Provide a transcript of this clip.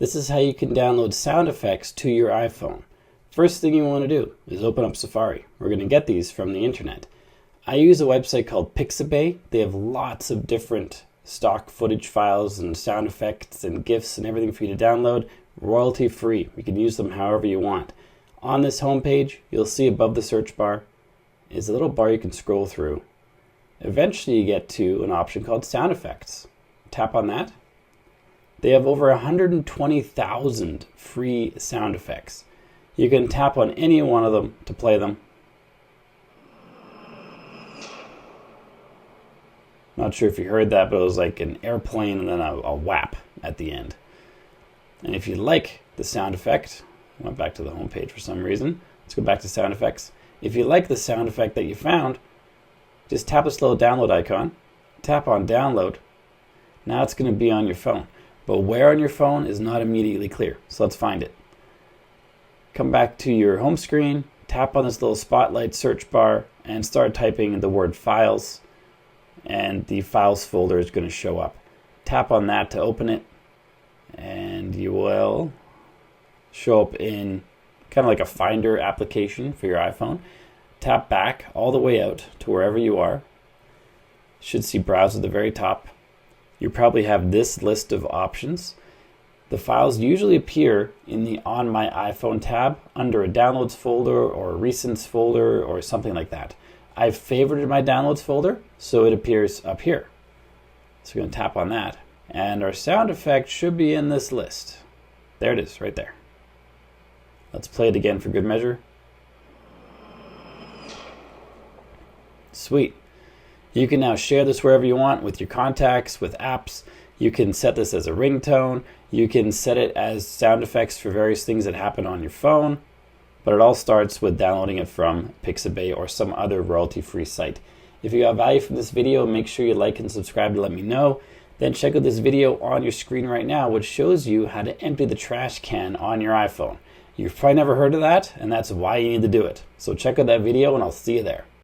This is how you can download sound effects to your iPhone. First thing you want to do is open up Safari. We're going to get these from the internet. I use a website called Pixabay. They have lots of different stock footage files and sound effects and GIFs and everything for you to download, royalty free. You can use them however you want. On this homepage, you'll see above the search bar is a little bar you can scroll through. Eventually you get to an option called sound effects. Tap on that. They have over 120,000 free sound effects. You can tap on any one of them to play them. Not sure if you heard that, but it was like an airplane and then a whap at the end. And if you like the sound effect, I went back to the home page for some reason. Let's go back to sound effects. If you like the sound effect that you found, just tap this little download icon, tap on download. Now it's going to be on your phone. But where on your phone is not immediately clear. So let's find it. Come back to your home screen, tap on this little spotlight search bar, and start typing the word files. And the files folder is going to show up. Tap on that to open it, and you will show up in kind of like a Finder application for your iPhone. Tap back all the way out to wherever you are. Should see browse at the very top. You probably have this list of options. The files usually appear in the On My iPhone tab under a Downloads folder or a Recents folder or something like that. I've favorited my Downloads folder, so it appears up here. So we're going to tap on that. And our sound effect should be in this list. There it is, right there. Let's play it again for good measure. Sweet. You can now share this wherever you want with your contacts, with apps. You can set this as a ringtone. You can set it as sound effects for various things that happen on your phone. But it all starts with downloading it from Pixabay or some other royalty-free site. If you got value from this video, make sure you like and subscribe to let me know. Then check out this video on your screen right now, which shows you how to empty the trash can on your iPhone. You've probably never heard of that, and that's why you need to do it. So check out that video, and I'll see you there.